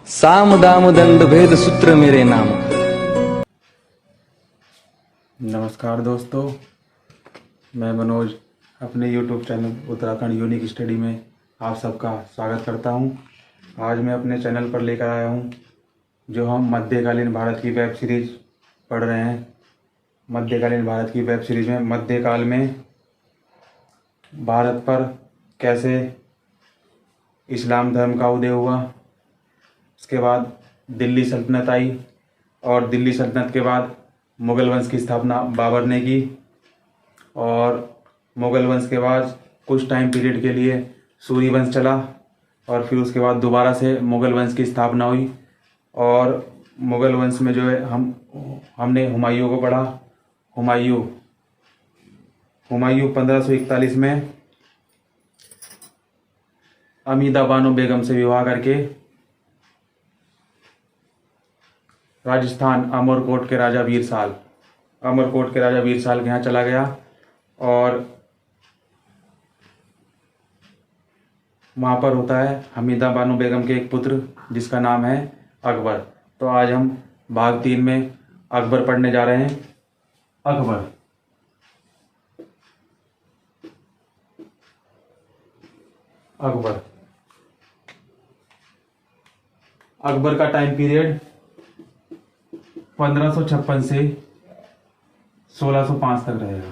साम दाम दंड भेद सूत्र मेरे नाम। नमस्कार दोस्तों, मैं मनोज अपने YouTube channel Uttarakhand unique study में आप सबका स्वागत करता हूं। आज मैं अपने चैनल पर लेकर आया हूं जो हम मध्यकालीन भारत की वेब सीरीज पढ़ रहे हैं। मध्यकालीन भारत की वेब सीरीज में मध्यकाल में भारत पर कैसे इस्लाम धर्म का उदय हुआ, उसके बाद दिल्ली सल्तनत आई और दिल्ली सल्तनत के बाद मुग़ल वंश की स्थापना बाबर ने की और मुग़ल वंश के बाद कुछ टाइम पीरियड के लिए सूर्य वंश चला और फिर उसके बाद दोबारा से मुग़ल वंश की स्थापना हुई। और मुग़ल वंश में जो है हमने हुमायूं को पढ़ा। हुमायूं 1541 में अमीदा बानो बेगम से विवाह करके राजस्थान अमरकोट के राजा वीर साल के यहाँ चला गया और वहाँ पर होता है हमीदा बानो बेगम के एक पुत्र जिसका नाम है अकबर। तो आज हम भाग 3 में अकबर पढ़ने जा रहे हैं। अकबर का टाइम पीरियड 1556 से 1605 तक रहेगा।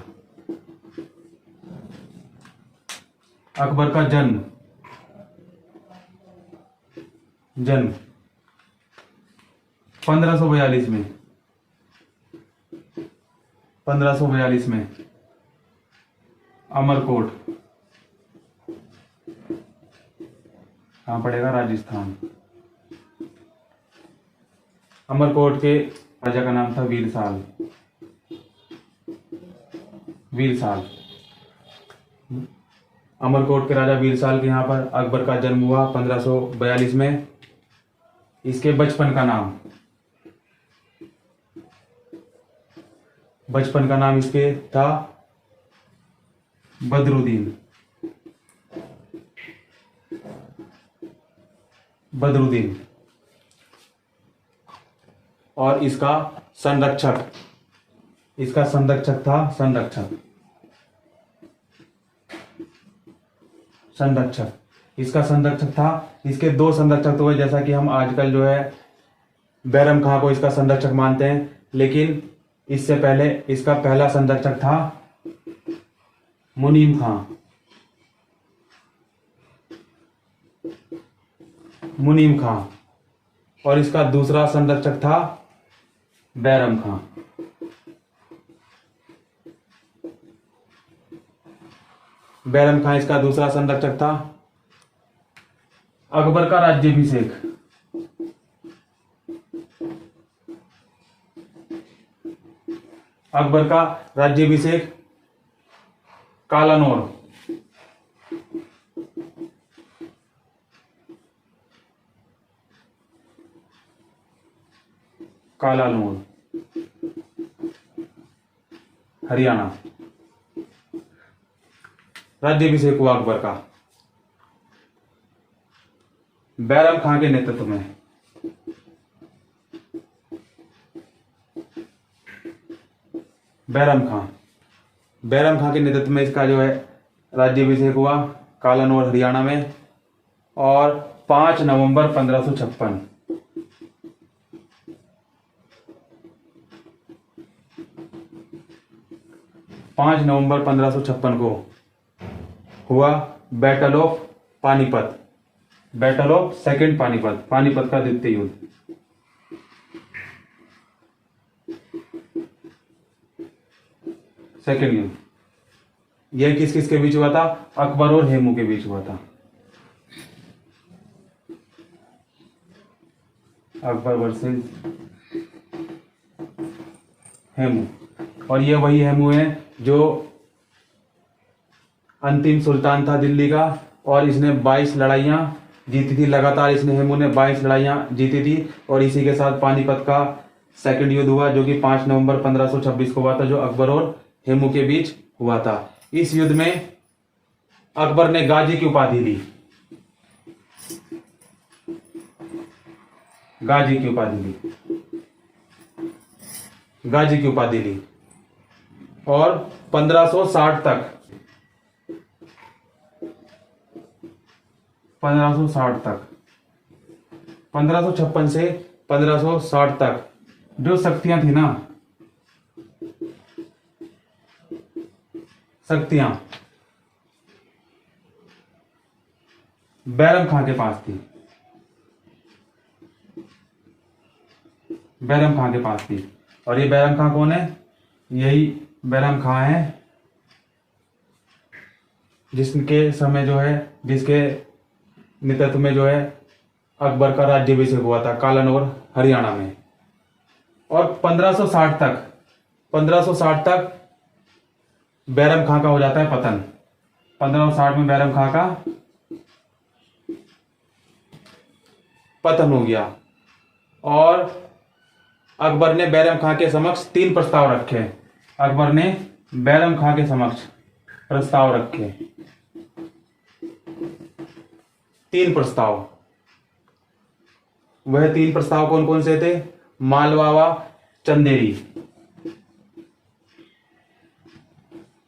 अकबर का जन्म 1542 में अमरकोट, कहाँ पड़ेगा? राजस्थान। अमरकोट के राजा का नाम था वीर साल। अमरकोट के राजा वीर साल के यहाँ पर अकबर का जन्म हुआ 1542 में। इसके बचपन का नाम इसके था बदरुद्दीन। और इसका संरक्षक था इसके 2 संरक्षक तो हुए, जैसा कि हम आजकल जो है बैरम खां को इसका संरक्षक मानते हैं, लेकिन इससे पहले इसका पहला संरक्षक था मुनीम खां और इसका दूसरा संरक्षक था बैरम खां। इसका दूसरा संरक्षक था। अकबर का राज्याभिषेक कालानौर हरियाणा। राज्याभिषेक हुआ अकबर का बैरम खां के नेतृत्व में। बैरम खां के नेतृत्व में इसका जो है राज्याभिषेक हुआ कालानौर हरियाणा में। और 5 नवंबर 1556 को हुआ बैटल ऑफ सेकंड पानीपत का द्वितीय युद्ध। सेकंड युद्ध यह किस के बीच हुआ था? अकबर और हेमू के बीच हुआ था। अकबर वर्सेस हेमू। और ये वही हेमू है जो अंतिम सुल्तान था दिल्ली का और इसने 22 लड़ाइयां जीती थी लगातार। हेमू ने 22 लड़ाइयां जीती थी और इसी के साथ पानीपत का सेकंड युद्ध हुआ जो कि 5 नवंबर 1526 को हुआ था, जो अकबर और हेमू के बीच हुआ था। इस युद्ध में अकबर ने गाजी की उपाधि ली। गाजी की उपाधि ली, गाजी की उपाधि ली। और 1560 तक, 1560 तक, 1556 से 1560 तक जो शक्तियां थी ना, शक्तियां बैरम खां के पास थी, बैरम खां के पास थी। और ये बैरम खां कौन है? यही बैरम खां है जिसके समय जो है, जिसके नेतृत्व में जो है अकबर का राज्याभिषेक हुआ था कालानौर हरियाणा में। और 1560 तक, 1560 तक बैरम खां का हो जाता है पतन। 1560 में बैरम खां का पतन हो गया। और अकबर ने बैरम खां के समक्ष 3 प्रस्ताव रखे। अकबर ने बैरम खां के समक्ष प्रस्ताव रखे, 3 प्रस्ताव। वह 3 प्रस्ताव कौन कौन से थे? मालवा व चंदेरी,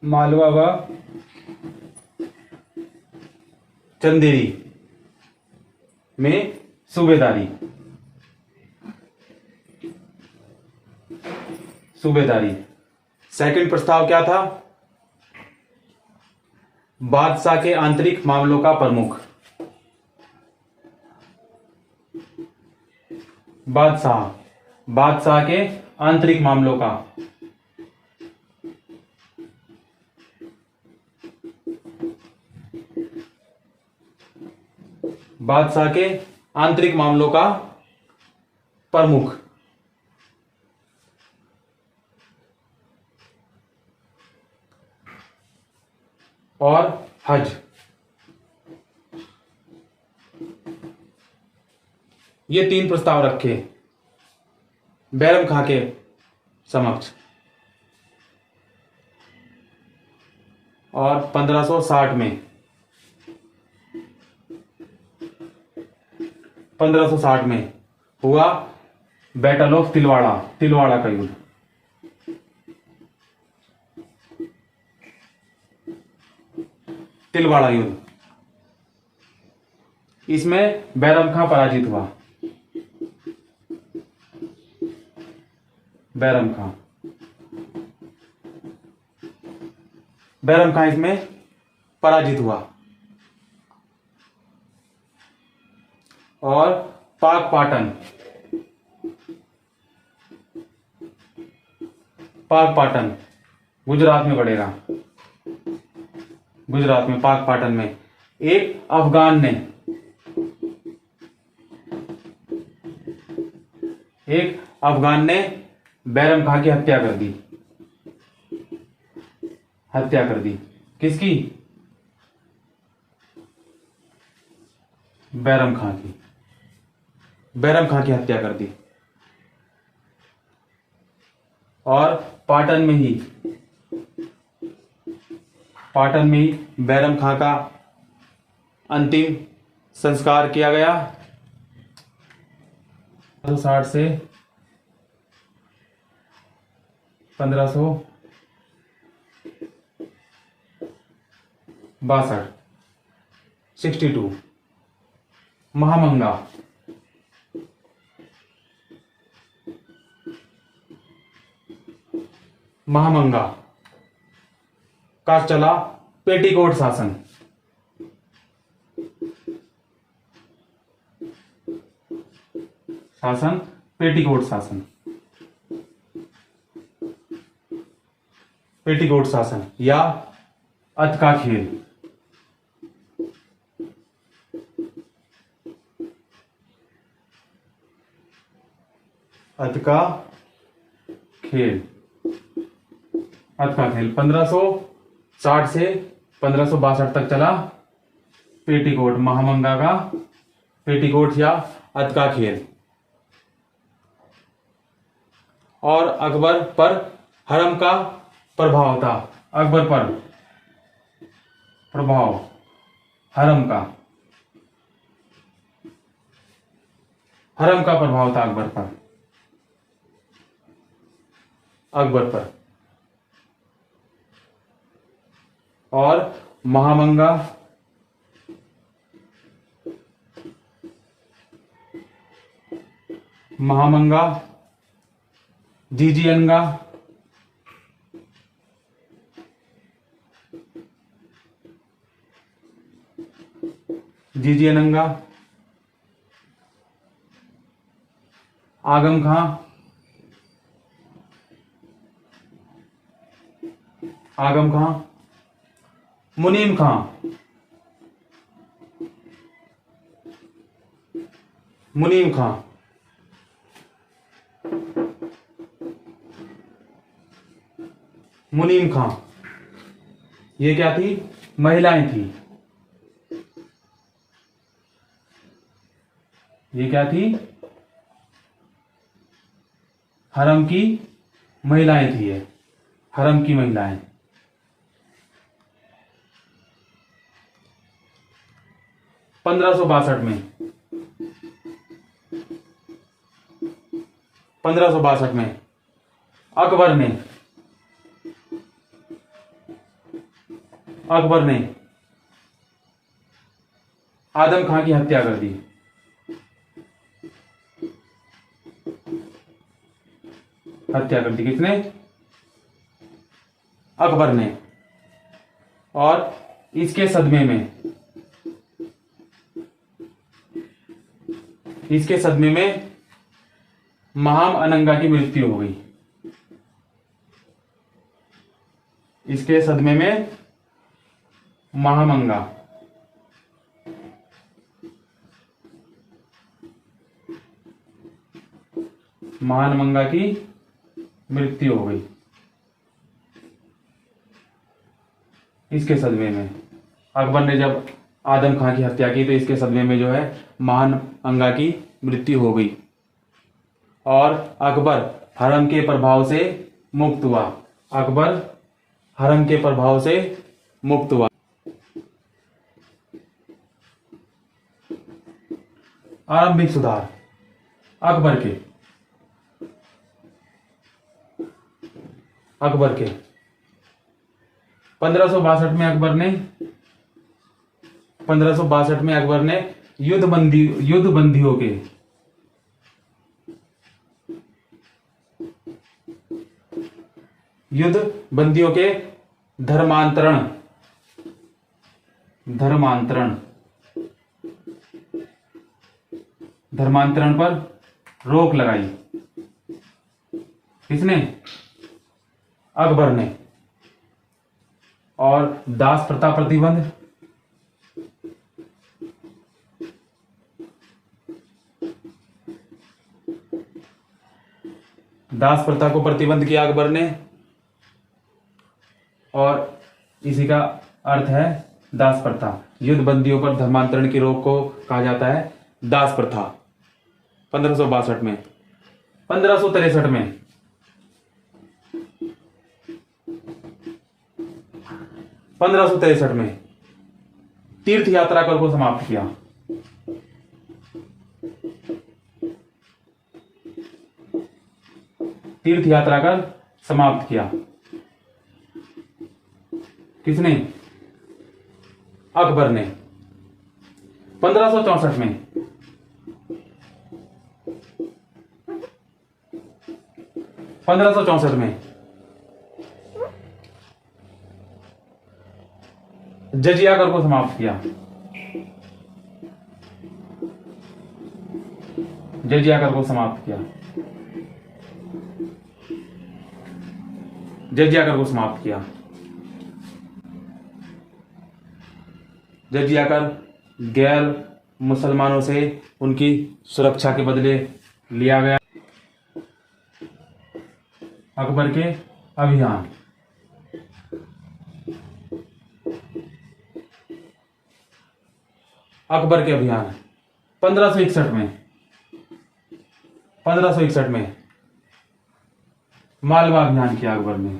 मालवा व चंदेरी में सूबेदारी, सूबेदारी। सेकंड प्रस्ताव क्या था? बादशाह के आंतरिक मामलों का प्रमुख, बादशाह के आंतरिक मामलों का, बादशाह के आंतरिक मामलों का प्रमुख। और हज, ये 3 प्रस्ताव रखे बैरम खां के समक्ष। और 1560 में, 1560 में हुआ बैटल ऑफ तिलवाड़ा, तिलवाड़ा का युद्ध। तिलवाड़ा युद्ध, इसमें बैरम खां पराजित हुआ। बैरम खां, बैरम खां इसमें पराजित हुआ। और पाक पाटन, पाक पाटन गुजरात में पड़ेगा। गुजरात में पाक पाटन में एक अफगान ने, एक अफगान ने बैरम खां की हत्या कर दी, हत्या कर दी। किसकी? बैरम खां की, बैरम खां की हत्या कर दी। और पाटन में ही, पाटन में ही बैरम खां का अंतिम संस्कार किया गया। 1560 से 1562, 62 महामंगा, महामंगा का चला पेटीकोट शासन। शासन पेटीकोट शासन, पेटीकोट शासन या अत का खेल। अत का खेल, अत का खेल 1560 से 1562 तक चला। पेटीकोट, महामंगा का पेटीकोट या अत का खेल। और अकबर पर हरम का प्रभाव था, अकबर पर प्रभाव हरम का। हरम का प्रभाव था अकबर पर। अकबर पर। और महामंगा महामंगा जीजीअनगा जीजीअनंगा आगम खां आगम खां मुनीम खां मुनीम खां मुनीम खां। ये क्या थी? महिलाएं थी। ये क्या थी? हरम की महिलाएं थी। ये हरम की महिलाएं। 1562 में 1562 में अकबर ने आदम खां की हत्या कर दी। हत्या कर दी किसने? अकबर ने। और इसके सदमे में महाम अनंगा की मृत्यु हो गई। इसके सदमे में महामंगा महानमंगा की मृत्यु हो गई। इसके सदमे में अकबर ने जब आदम खां की हत्या की तो इसके सदमे में जो है महान अंगा की मृत्यु हो गई और अकबर हरम के प्रभाव से मुक्त हुआ। अकबर हरम के प्रभाव से मुक्त हुआ। आरंभिक सुधार अकबर के 1562 में अकबर ने युद्ध बंदियों के धर्मांतरण पर रोक लगाई। किसने? अकबर ने। और दास प्रथा प्रतिबंध दास प्रथा को प्रतिबंध किया अकबर ने। और इसी का अर्थ है दास प्रथा। युद्ध बंदियों पर धर्मांतरण की रोक को कहा जाता है दास प्रथा। 1562 में 1563 में तीर्थ यात्रा कर को समाप्त किया। तीर्थ यात्रा कर समाप्त किया। किसने? अकबर ने। 1564 में जजिया कर को समाप्त किया। जजिया कर को समाप्त किया। जजिया कर को समाप्त किया। जजिया कर गैर मुसलमानों से उनकी सुरक्षा के बदले लिया गया। अकबर के अभियान अकबर के अभियान 1561 में मालवा अभियान किया अकबर ने।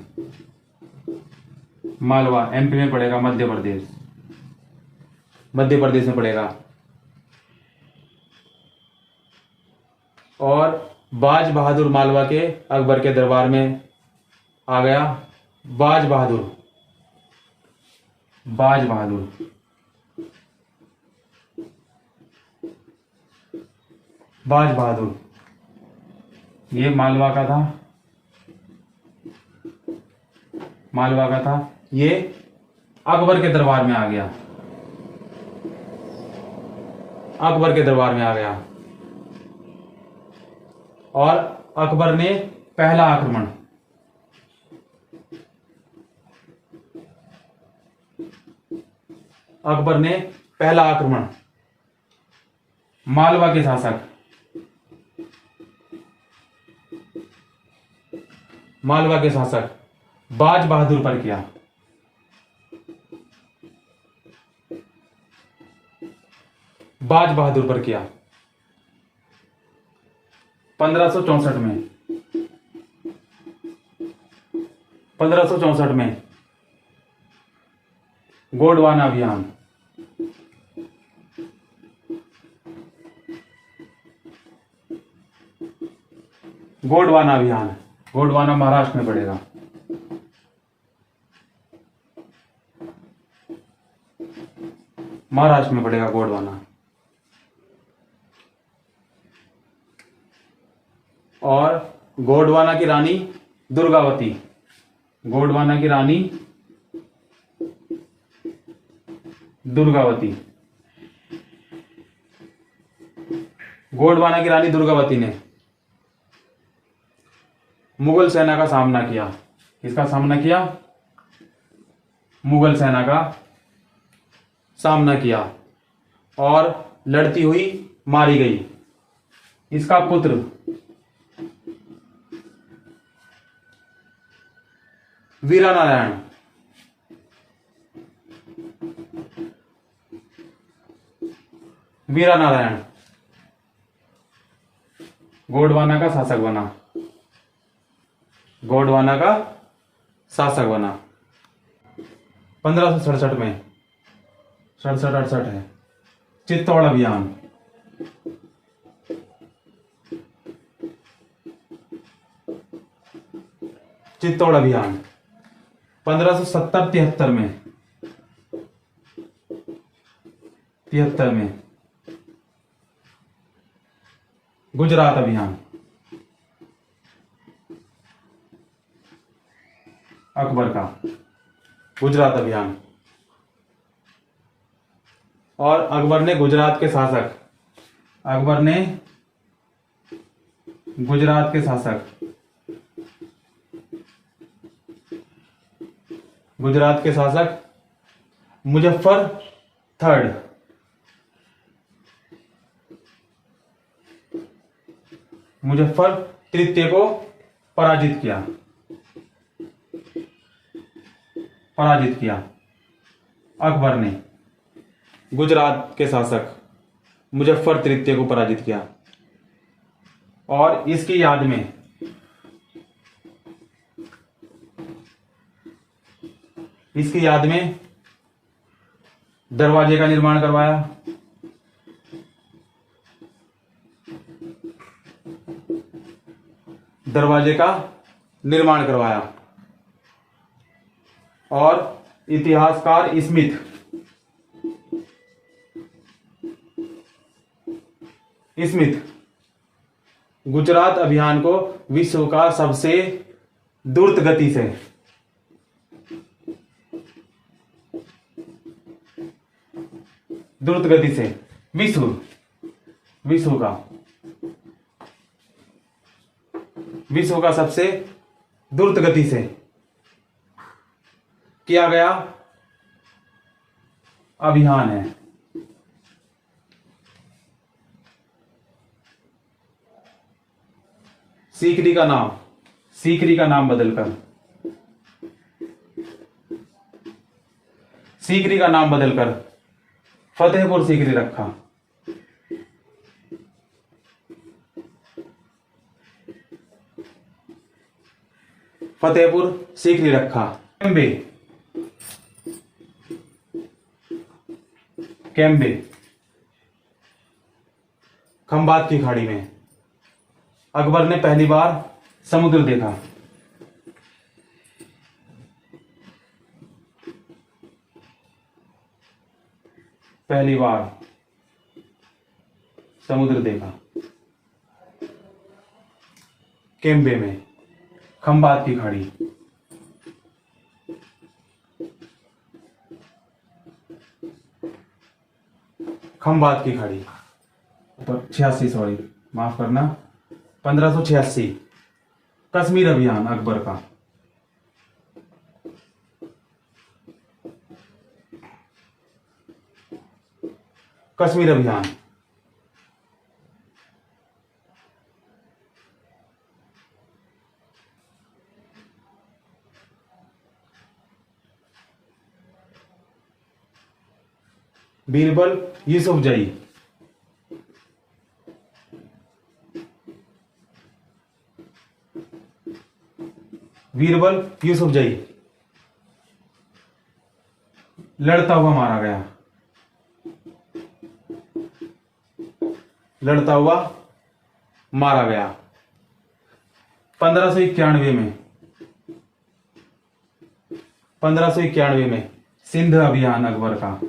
मालवा एमपी में पड़ेगा, मध्य प्रदेश में पड़ेगा। और बाज बहादुर मालवा के अकबर के दरबार में आ गया। बाज बहादुर, बाज बहादुर, बाज बहादुर ये मालवा का था, मालवा का था। ये अकबर के दरबार में आ गया, अकबर के दरबार में आ गया और अकबर ने पहला आक्रमण, अकबर ने पहला आक्रमण मालवा के शासक, मालवा के शासक बाज बहादुर पर किया। बाज बहादुर पर किया 1564 में, 1564 में गोंडवाना अभियान, गोंडवाना अभियान, गोंडवाना महाराष्ट्र में पड़ेगा। महाराष्ट्र में पड़ेगा गोंडवाना। और गोंडवाना की रानी दुर्गावती, गोंडवाना की रानी दुर्गावती, गोंडवाना की रानी दुर्गावती ने मुगल सेना का सामना किया। किसका सामना किया? मुगल सेना का सामना किया और लड़ती हुई मारी गई। इसका पुत्र वीरानारायण, वीरानारायण गोंडवाना का शासक बना, गोंडवाना का शासक बना 1567 में। 67-68 है चित्तौड़ अभियान, चित्तौड़ अभियान 1570-73 में, 73 में गुजरात अभियान, अकबर का गुजरात अभियान। और अकबर ने गुजरात के शासक, अकबर ने गुजरात के शासक, गुजरात के शासक मुजफ्फर थर्ड, मुजफ्फर तृतीय को पराजित किया, पराजित किया। अकबर ने गुजरात के शासक मुजफ्फर तृतीय को पराजित किया। और इसकी याद में दरवाजे का निर्माण करवाया। दरवाजे का निर्माण करवाया। और इतिहासकार स्मिथ, स्मिथ गुजरात अभियान को विश्व का सबसे द्रुत गति से, द्रुत गति से विश्व का सबसे द्रुत गति से किया गया अभियान है। सीकरी का नाम बदलकर फतेहपुर सीकरी रखा। फतेहपुर सीकरी रखा। कैम्बे खंबात की खाड़ी में, अकबर ने पहली बार समुद्र देखा? पहली बार समुद्र देखा केम्बे में, खंबात की खाड़ी। खंबात की खाड़ी तो 86, सॉरी माफ करना, 1586 कश्मीर अभियान अकबर का। कश्मीर अभियान बीरबल यूसुफजई। बीरबल यूसुफजई लड़ता हुआ मारा गया। लड़ता हुआ मारा गया 1591 में। 1591 में सिंध अभियान अकबर का।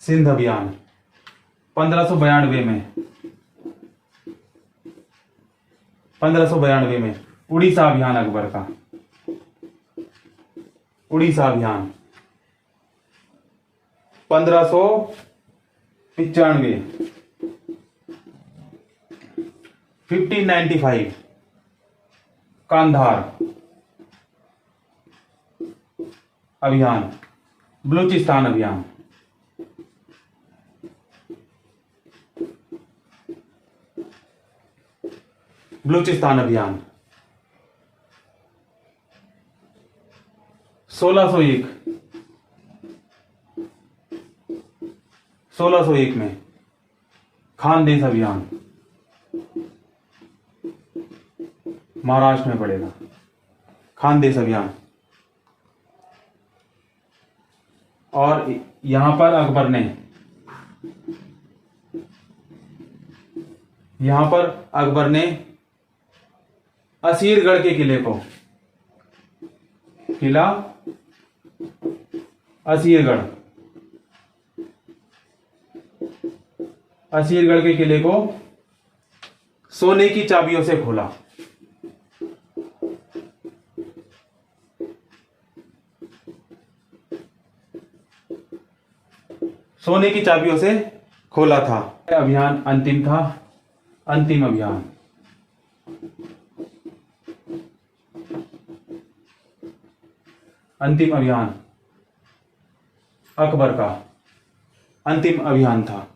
सिंध अभियान 1592 में। 1592 में उड़ीसा अभियान अकबर का। उड़ीसा अभियान 1595। 1595 कांधार अभियान, बलूचिस्तान अभियान। बलूचिस्तान अभियान 1601। 1601 में खानदेश अभियान, महाराष्ट्र में पड़ेगा खानदेश अभियान। और यहां पर अकबर ने असीरगढ़ के किले को, किला असीरगढ़, असीरगढ़ के किले को सोने की चाबियों से खोला। सोने की चाबियों से खोला था। अभियान अंतिम था, अंतिम अभियान। अंतिम अभियान अकबर का अंतिम अभियान था।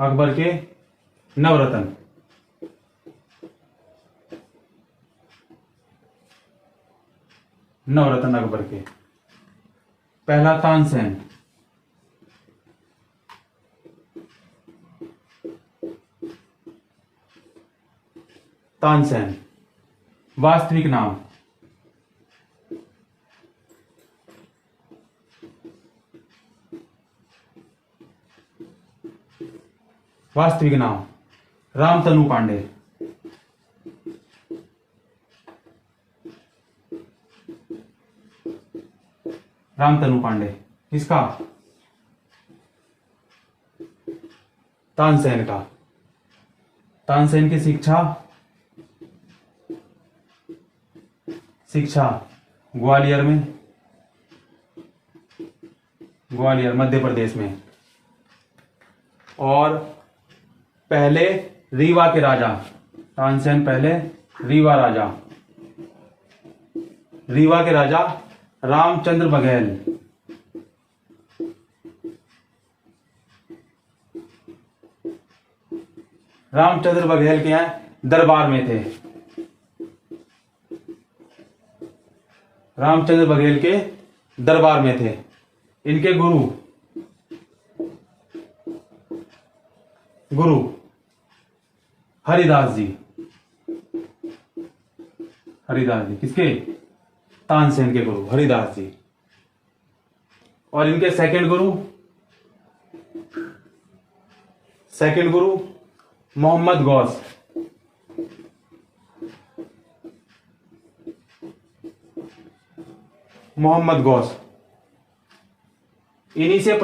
अकबर के नवरत्न। नवरत्न अकबर के, पहला तानसेन। तानसेन वास्तविक नाम वास्तविक नाम रामतनु पांडे। रामतनु पांडे किसका? तानसेन का। तानसेन की शिक्षा ग्वालियर में, ग्वालियर मध्य प्रदेश में। और पहले रीवा के राजा, तानसेन पहले रीवा राजा, रीवा के राजा रामचंद्र बघेल। रामचंद्र बघेल के यहाँ दरबार में थे। रामचंद्र बघेल के दरबार में थे। इनके गुरु हरिदास जी। हरिदास जी किसके? तानसेन के गुरु हरिदास जी। और इनके सेकंड गुरु मोहम्मद गौस। मोहम्मद गौस इन्हीं से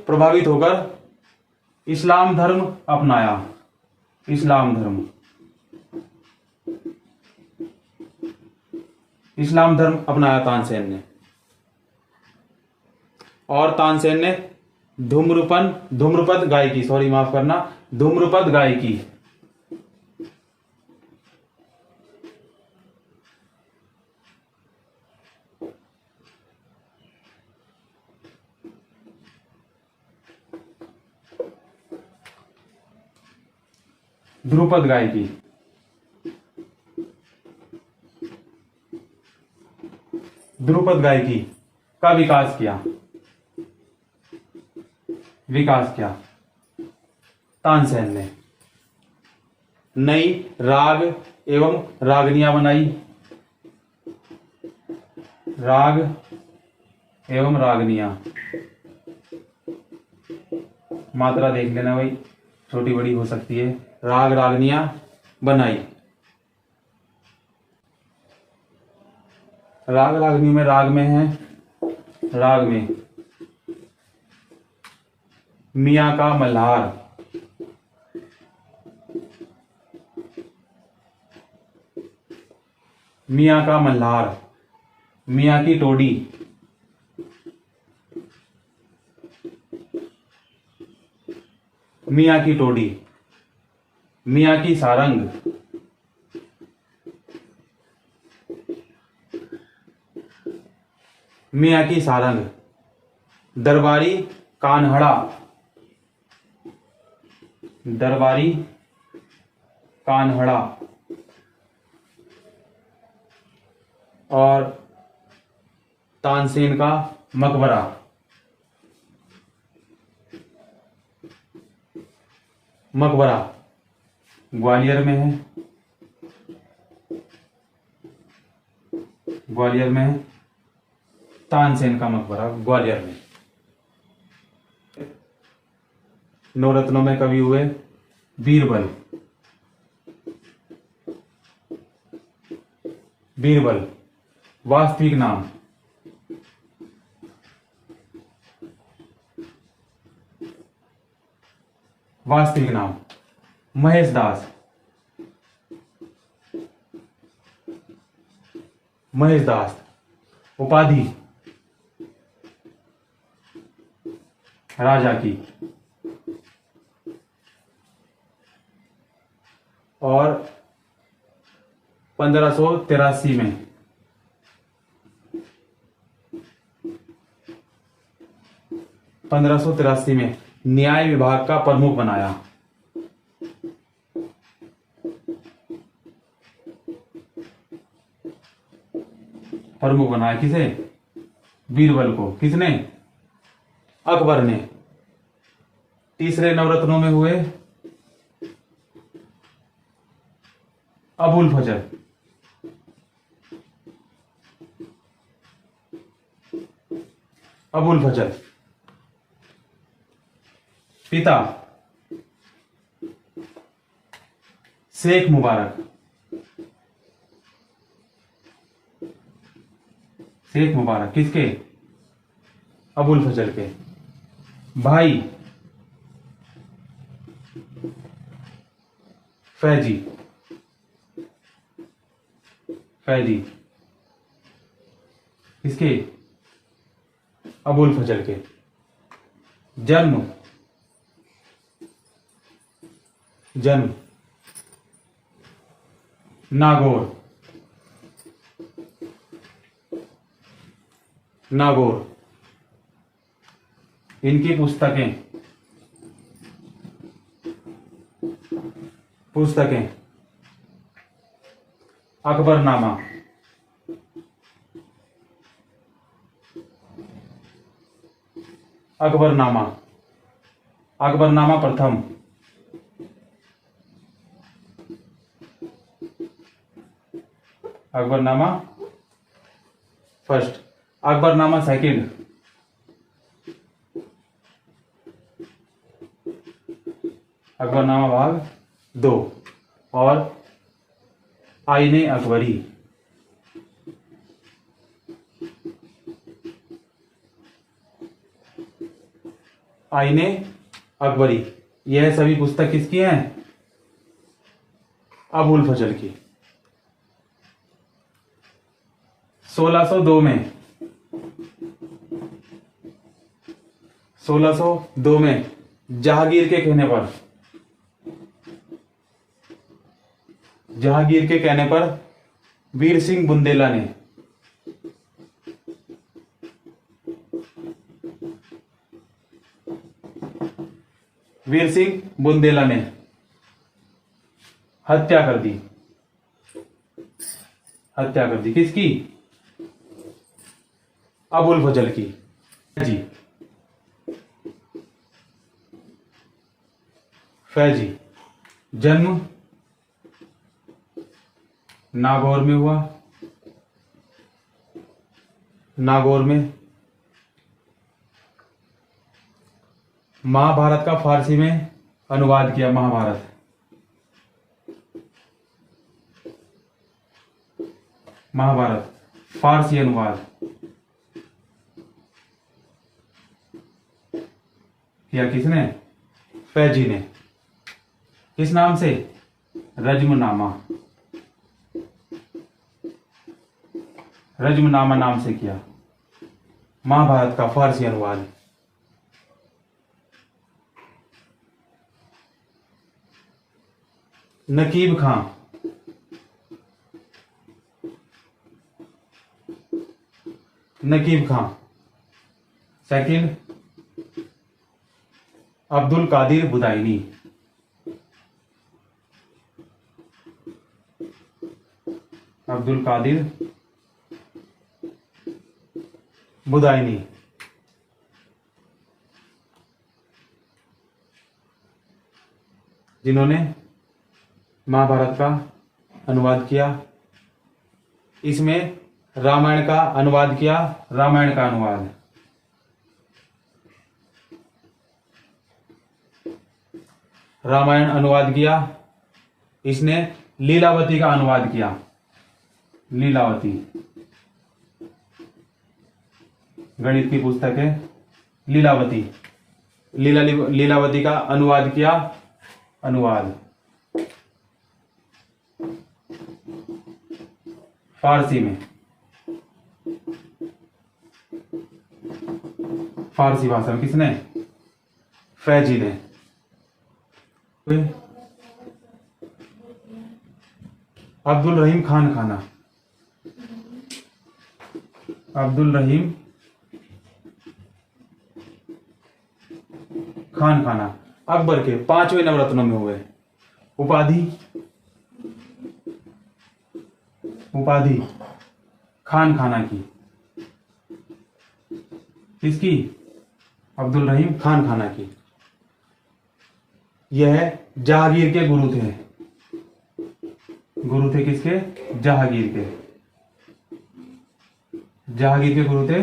प्रभावित होकर इस्लाम धर्म अपनाया। इस्लाम धर्म अपनाया तानसेन ने। और तानसेन ने धूम्रपद गायकी, सॉरी माफ करना, धूम्रपद गायकी ध्रुपद गायकी का विकास किया तानसेन ने। नई राग एवं रागनियां बनाई। राग एवं रागनियां, मात्रा देख लेना भाई, छोटी बड़ी हो सकती है। राग रागनियां बनाई। राग रागनी में राग में मियां का मल्हार, मियां की टोडी, मियां की सारंग, दरबारी कान्हड़ा और तानसेन का मकबरा। ग्वालियर में है तानसेन का मकबरा, ग्वालियर में। नवरत्नों में कवि हुए बीरबल। वास्तविक नाम महेश दास। उपाधि राजा की। और 1583 में न्याय विभाग का प्रमुख बनाया। किसे? बीरबल को। किसने? अकबर ने। तीसरे नवरत्नों में हुए अबुल फजल। पिता शेख मुबारक। किसके? अबुल फजल के। भाई फैजी। किसके? अबुल फजल के। जन्म नागौर। इनकी पुस्तकें अकबरनामा, अकबरनामा प्रथम, अकबरनामा फर्स्ट, अकबरनामा सेकंड, अकबरनामा भाग 2 और आईने अकबरी। आईने अकबरी यह सभी पुस्तक किसकी हैं? अबुल फजल की। 1602 में 1602 में जहांगीर के कहने पर, जहांगीर के कहने पर वीर सिंह बुंदेला ने हत्या कर दी। हत्या कर दी किसकी? अबुल फजल की जी। फैजी जन्म नागौर में हुआ। नागौर में महाभारत का फारसी में अनुवाद किया। महाभारत फारसी अनुवाद किया किसने? फैजी ने। किस नाम से? रज्मनामा। रज्मनामा नाम से किया महाभारत का फारसी अनुवाद। नकीब खां सेकंड, अब्दुल कादिर बुदायनी। अब्दुल कादिर बुदायनी जिन्होंने महाभारत का अनुवाद किया। इसमें रामायण का अनुवाद किया। रामायण का अनुवाद रामायण अनुवाद किया। इसने लीलावती का अनुवाद किया। लीलावती गणित की पुस्तक है लीलावती। लीलावती का अनुवाद किया। अनुवाद फारसी में, फारसी भाषा में किसने? फैजी ने। अब्दुल रहीम खान खाना। अब्दुल रहीम खान खाना अकबर के 5वें नवरत्नों में हुए। उपाधि खान खाना की। किसकी? अब्दुल रहीम खान खाना की। यह जहांगीर के गुरु थे। गुरु थे किसके? जहांगीर के। जहांगीर के गुरु थे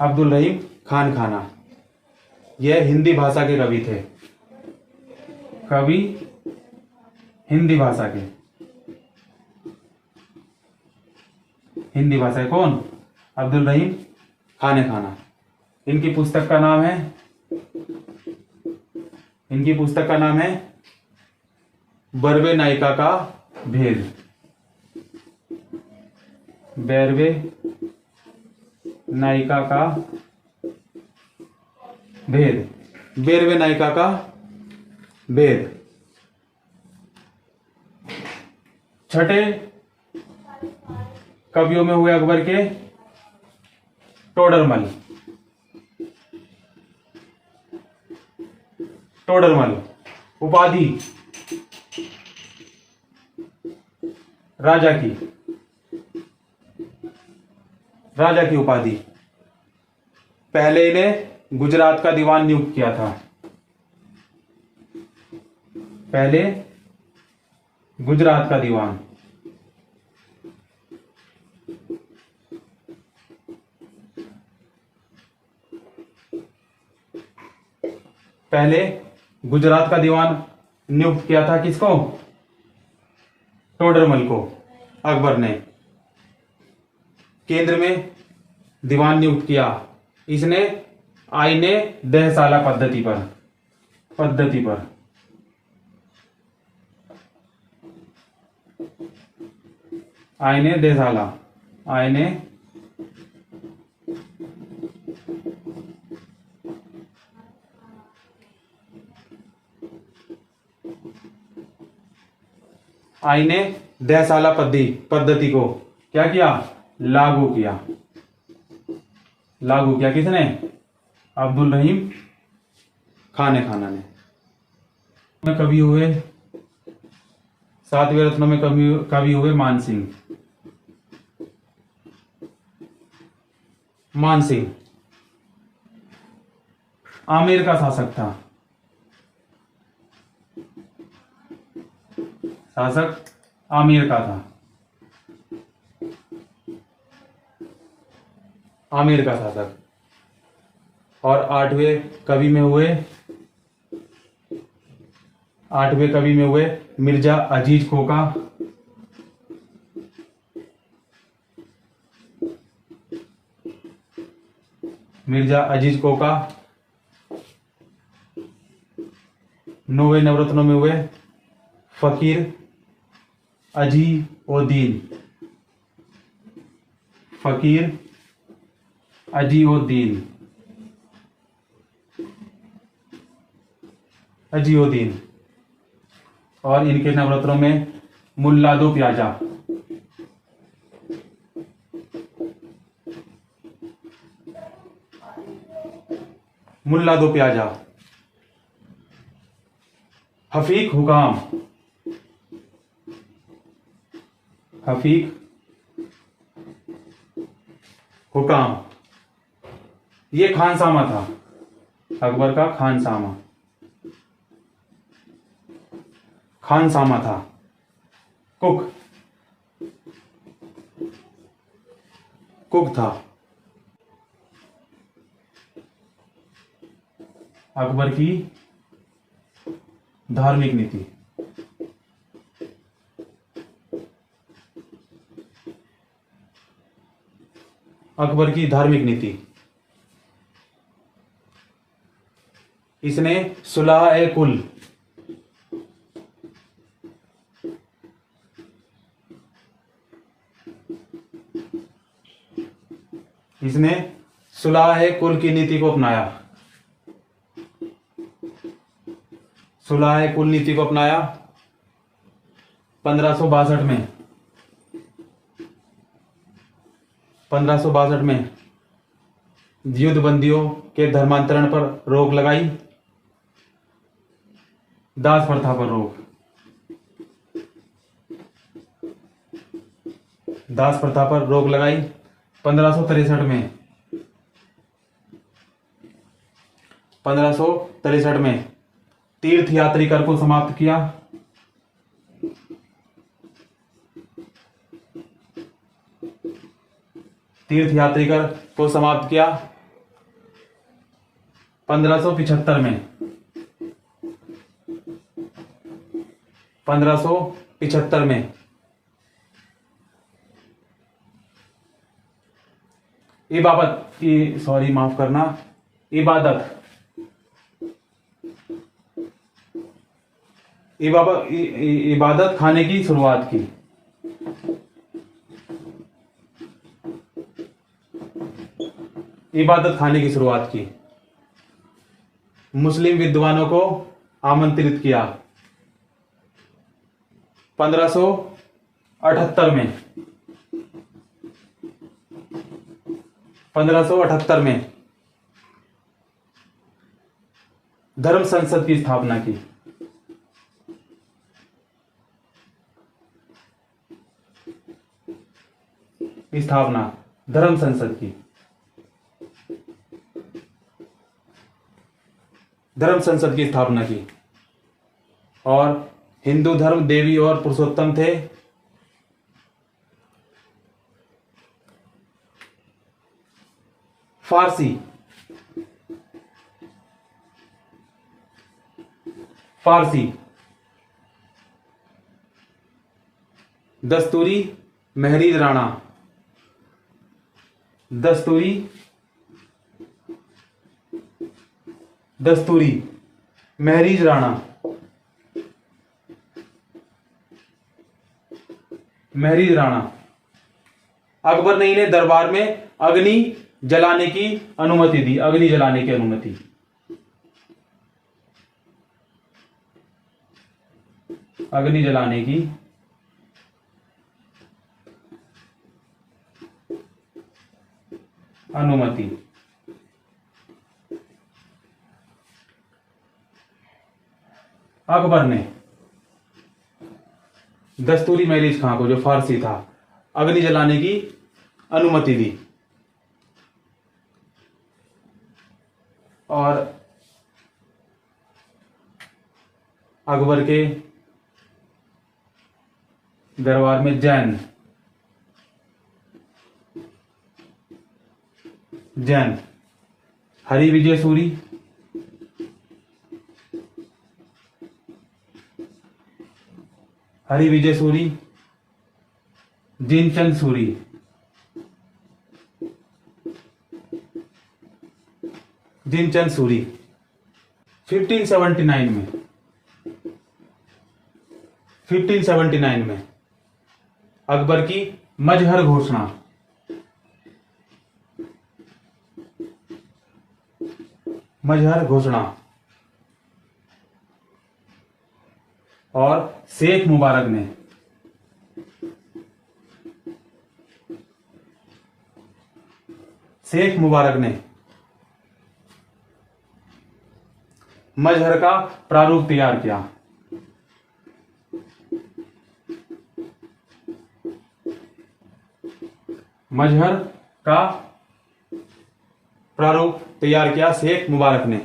अब्दुल रहीम खान खाना। यह हिंदी भाषा के कवि थे। कवि हिंदी भाषा के। हिंदी भाषा के कौन? अब्दुल रहीम खान खाना। इनकी पुस्तक का नाम है बर्वे नायिका का भेद। बैरवे नायिका का भेद। बैरवे नायिका का भेद। छठे कवियों में हुए अकबर के टोडरमल। उपाधि राजा की उपाधि। पहले इन्हें गुजरात का दीवान नियुक्त किया था। पहले गुजरात का दीवान। पहले गुजरात का दीवान नियुक्त किया था किसको? टोडरमल को, अकबर ने। केंद्र में दीवान नियुक्त किया इसने आईने दहसाला पद्धति पर। आईने दहसाला, आईने आईने दहसाला पद्धति को क्या किया? लागू किया किसने? अब्दुल रहीम खाने ने। कवि हुए, 7वें रत्नों में कवि हुए मान सिंह। आमेर का शासक था। शासक आमेर का था। आमेर का शासक। और 8वें कवि में हुए मिर्जा अजीज खोका। मिर्जा अजीज खोका। 9वें नवरत्नों में हुए फकीर अजीउद्दीन। फकीर अजीउद्दीन। और इनके नवरत्नों में मुल्ला दो प्याजा। हफीक हुकाम। ये खानसामा था, अकबर का खानसामा था। कुक था। अकबर की धार्मिक नीति। इसने सुलह कुल की नीति को अपनाया। 1562 में। 1562 में युद्धबंदियों के धर्मांतरण पर रोक लगाई। दास प्रथा पर रोक लगाई। 1563 में तीर्थ यात्री कर को समाप्त किया। 1575 में इबादत खाने की शुरुआत की। मुस्लिम विद्वानों को आमंत्रित किया। 1578 में धर्म संसद की स्थापना की। धर्म संसद की स्थापना की। और हिंदू धर्म देवी और पुरुषोत्तम थे? फारसी, फारसी। दस्तूरी, महरीज राणा, दस्तूरी, दस्तूरी, महरीज राणा, महरीज राणा। अकबर ने इन्हें दरबार में अग्नि जलाने की अनुमति दी, अग्नि जलाने की अनुमति। अग्नि जलाने की अनुमति। अकबर ने दस्तूरी महरीज खां को, जो फारसी था, अग्नि जलाने की अनुमति दी और अकबर के दरबार में जैन हरि विजय सूरी, हरि विजय सूरी, जिनचंद सूरी, जिनचंद सूरी। 1579 में अकबर की मजहर घोषणा, मजहर घोषणा और शेख मुबारक ने मजहर का प्रारूप तैयार किया। मजहर का प्रारूप तैयार किया शेख मुबारक ने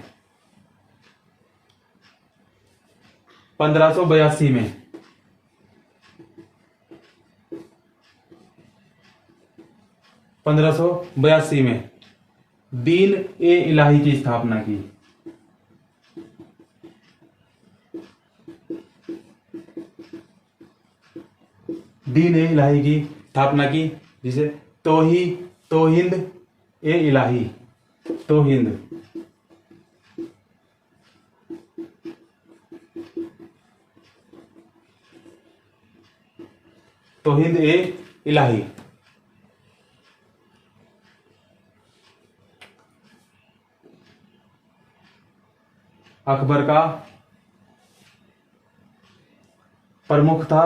1582 में। 1582 में दीन ए इलाही की स्थापना की। दीन ए इलाही की स्थापना की, जिसे तौहीद ए इलाही, तौहीद ए इलाही। अकबर का प्रमुख था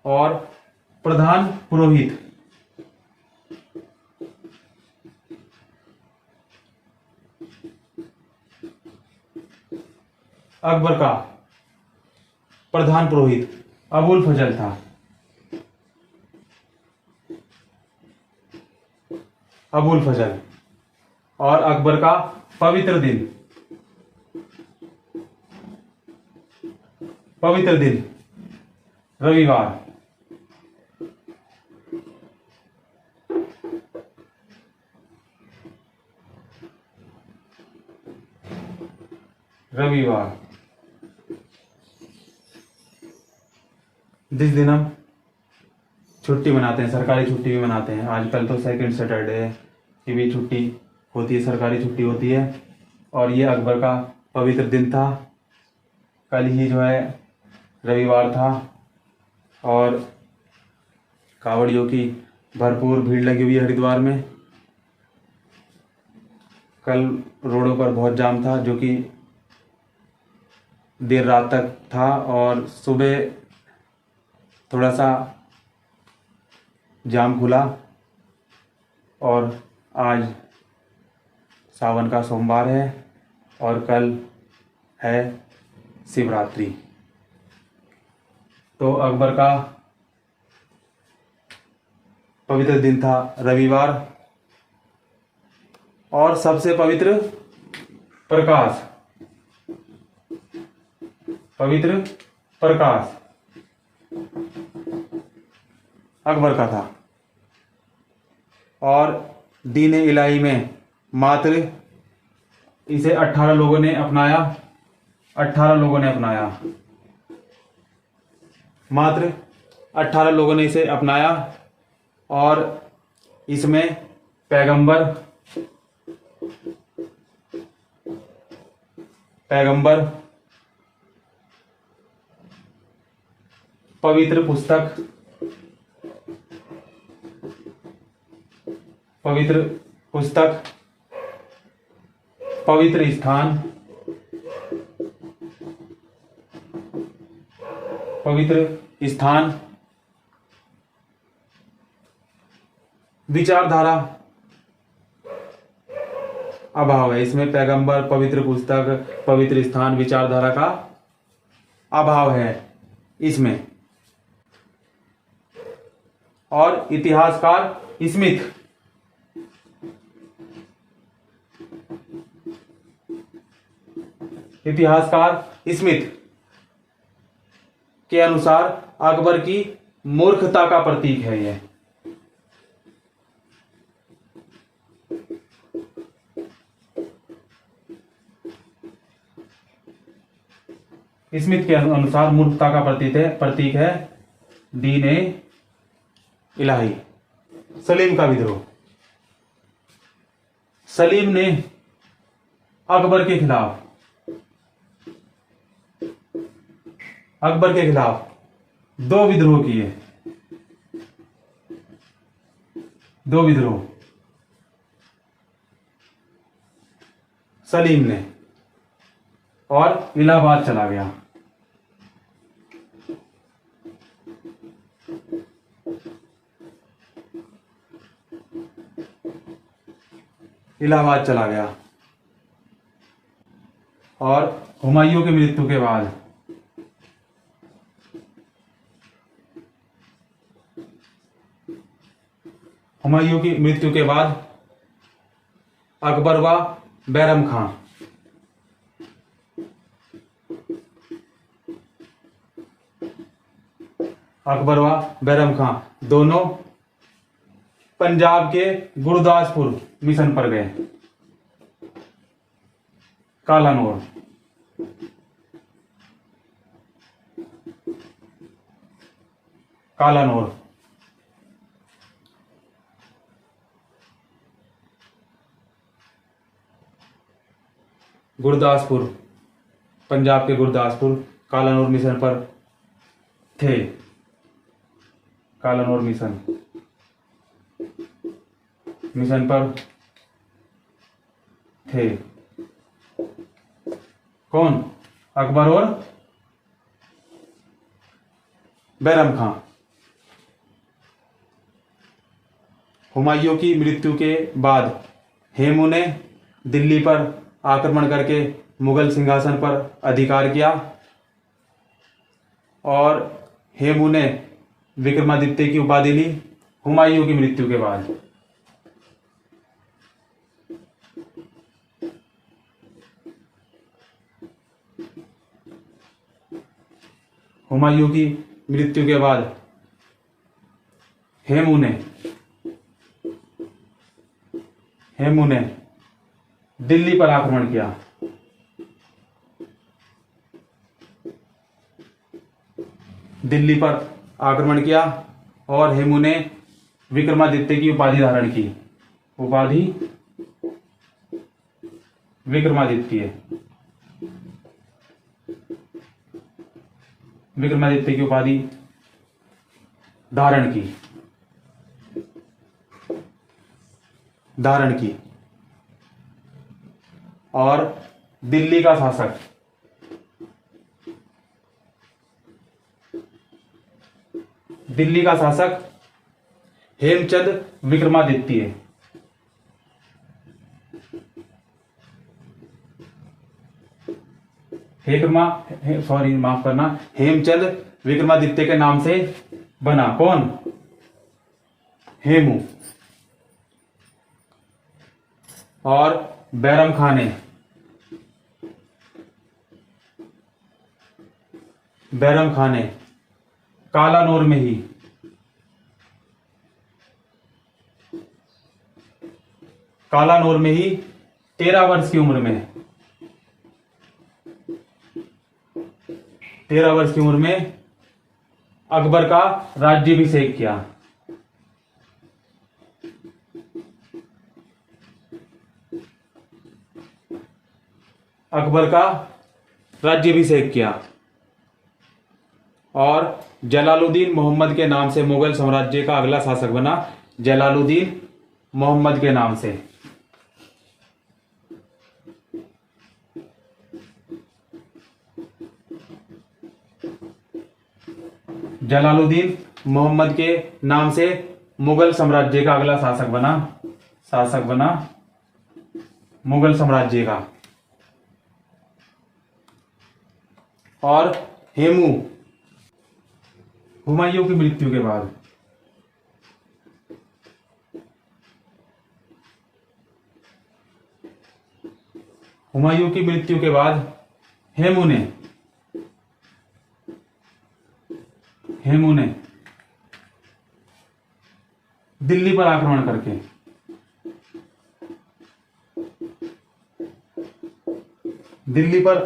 और प्रधान पुरोहित। अकबर का प्रधान पुरोहित अबुल फजल था। अबुल फजल। और अकबर का पवित्र दिन रविवार। रविवार जिस दिन हम छुट्टी मनाते हैं, सरकारी छुट्टी भी मनाते हैं। आजकल तो सेकंड सैटरडे की भी छुट्टी होती है, सरकारी छुट्टी होती है। और ये अकबर का पवित्र दिन था। कल ही जो है रविवार था और कांवड़ियों की भरपूर भीड़ लगी हुई है हरिद्वार में। कल रोडों पर बहुत जाम था, जो कि देर रात तक था और सुबह थोड़ा सा जाम खुला। और आज सावन का सोमवार है और कल है शिवरात्रि। तो अकबर का पवित्र दिन था रविवार। और सबसे पवित्र प्रकाश पवित्र प्रकाश अकबर का था। और दीन इलाही में मात्र इसे 18 लोगों ने अपनाया। 18 लोगों ने अपनाया, मात्र 18 लोगों ने इसे अपनाया। और इसमें पैगंबर पवित्र पुस्तक, पवित्र स्थान, विचारधारा अभाव है। इसमें पैगंबर, पवित्र पुस्तक, पवित्र स्थान, विचारधारा का अभाव है इसमें। और इतिहासकार स्मिथ के अनुसार अकबर की मूर्खता का प्रतीक है यह। स्मिथ के अनुसार मूर्खता का प्रतीक है दीन इलाही। सलीम का विद्रोह। सलीम ने अकबर के खिलाफ 2 विद्रोह किए। 2 विद्रोह सलीम ने, और इलाहाबाद चला गया। इलाहाबाद चला गया। और हुमायूं की मृत्यु के बाद अकबर व बैरम खां दोनों पंजाब के गुरदासपुर मिशन पर गए। कालानौर। गुरदासपुर, पंजाब के गुरदासपुर कालानौर मिशन पर थे। कालानौर मिशन पर थे। कौन? अकबर और बैरम खां। हुमायूं की मृत्यु के बाद हेमू ने दिल्ली पर आक्रमण करके मुगल सिंहासन पर अधिकार किया। और हेमू ने विक्रमादित्य की उपाधि ली हुमायूं की मृत्यु के बाद। हुमायूं की मृत्यु के बाद हेमू ने दिल्ली पर आक्रमण किया। और हेमू ने विक्रमादित्य की उपाधि धारण की। उपाधि विक्रमादित्य की उपाधि धारण की। और दिल्ली का शासक हेमचंद विक्रमादित्य। हेमचंद विक्रमादित्य के नाम से बना। कौन? हेमू। और बैरम खां ने बैरम खान ने कालानौर में ही कालानौर में ही 13 वर्ष की उम्र में 13 वर्ष की उम्र में अकबर का राज्याभिषेक किया। अकबर का राज्याभिषेक किया और जलालुद्दीन मोहम्मद के नाम से मुगल साम्राज्य का अगला शासक बना। जलालुद्दीन मोहम्मद के नाम से जलालुद्दीन मोहम्मद के नाम से मुगल साम्राज्य का अगला शासक बना मुगल साम्राज्य का। और हुमायूं की मृत्यु के बाद हेमू ने दिल्ली पर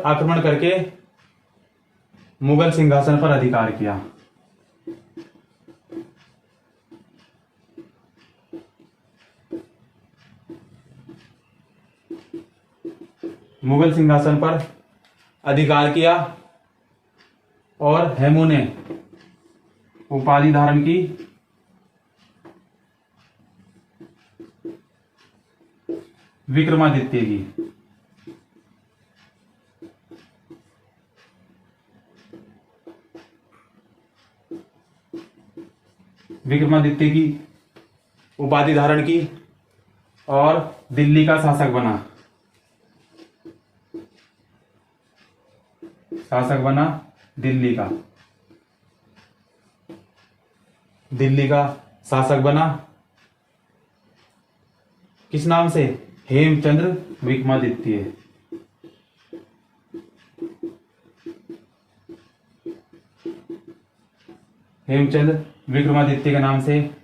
आक्रमण करके मुगल सिंहासन पर अधिकार किया। मुगल सिंहासन पर अधिकार किया और हेमू ने उपाधि धारण की विक्रमादित्य की। विक्रमादित्य की उपाधि धारण की और दिल्ली का शासक बना दिल्ली का शासक बना। किस नाम से? हेमचंद्र विक्रमादित्य। हेमचंद्र विक्रमादित्य के नाम से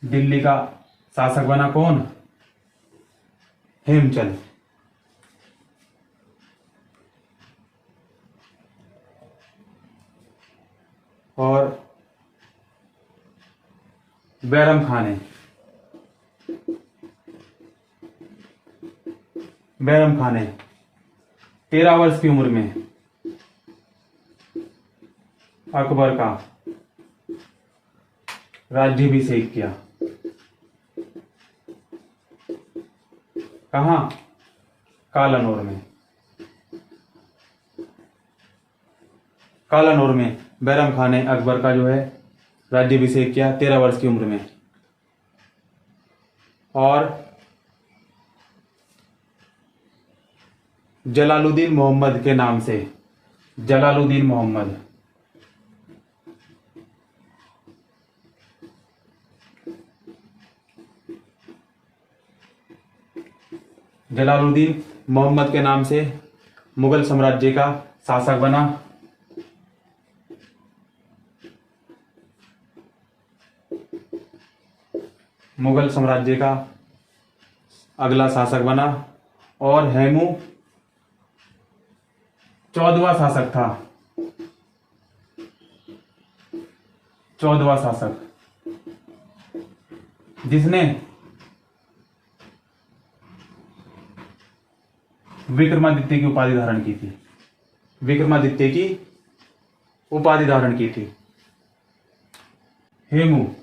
दिल्ली का शासक बना। कौन? हेमचंद। और बैरम खान ने 13 वर्ष की उम्र में अकबर का राज्याभिषेक किया। कहां? कालानौर में बैरम खान ने अकबर का जो है राज्याभिषेक किया 13 वर्ष की उम्र में। और जलालुद्दीन मोहम्मद के नाम से जलालुद्दीन मोहम्मद के नाम से मुगल साम्राज्य का शासक बना। मुगल साम्राज्य का अगला शासक बना। और हेमू 14वां शासक था। 14वां शासक जिसने विक्रमादित्य की उपाधि धारण की थी। हेमू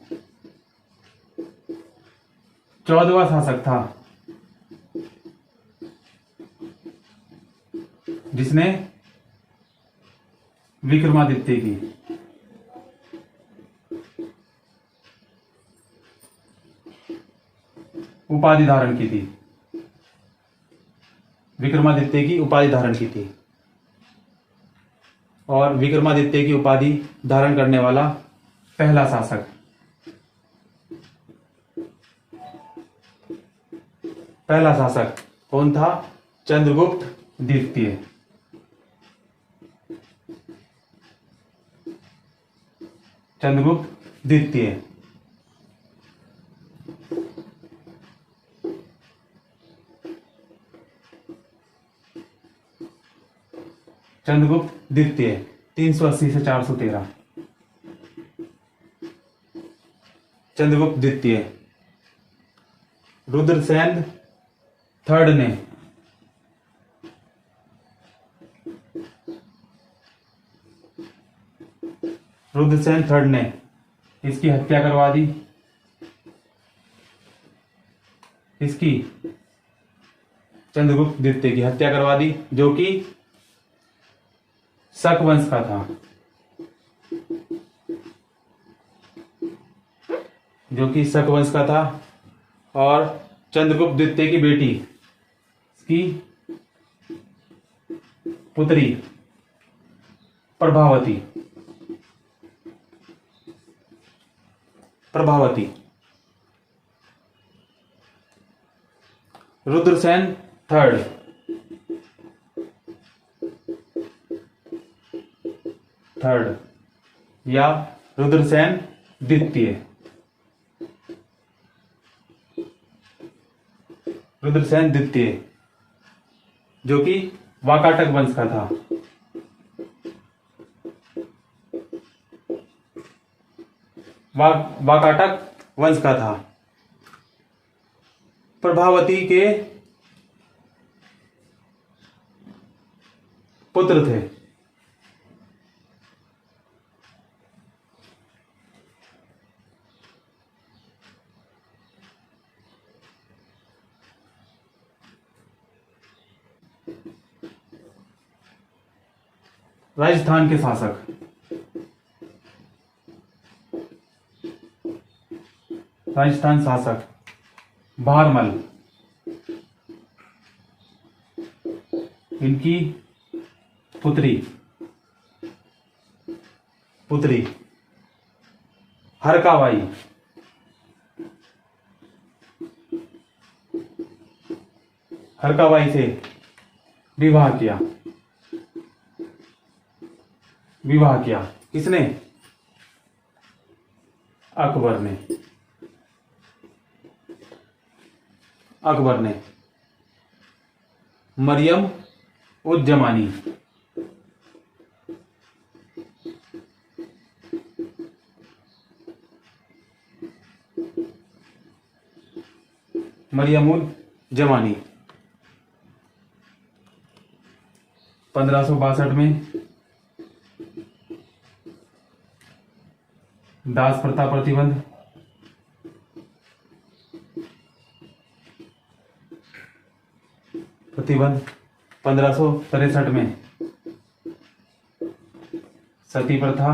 14वां शासक था जिसने विक्रमादित्य की उपाधि धारण की थी। और विक्रमादित्य की उपाधि धारण करने वाला पहला शासक कौन था? चंद्रगुप्त द्वितीय। चंद्रगुप्त द्वितीय। चंद्रगुप्त द्वितीय 380 से 413। चंद्रगुप्त द्वितीय। रुद्रसेन थर्ड ने इसकी हत्या करवा दी। इसकी चंद्रगुप्त द्वितीय की हत्या करवा दी, जो कि शक वंश का था। और चंद्रगुप्त द्वितीय की बेटी, इसकी पुत्री प्रभावती। रुद्रसेन थर्ड। या रुद्रसेन द्वितीय। जो कि वाकाटक वंश का था। वाकाटक वंश का था। प्रभावती के पुत्र थे। राजस्थान के शासक। भारमल। इनकी पुत्री हरकाबाई। से विवाह किया। किसने? अकबर ने। मरियम उज जमानी। मरियम उज जमानी 1562 में दास प्रथा प्रतिबंध। 1563 में सती प्रथा।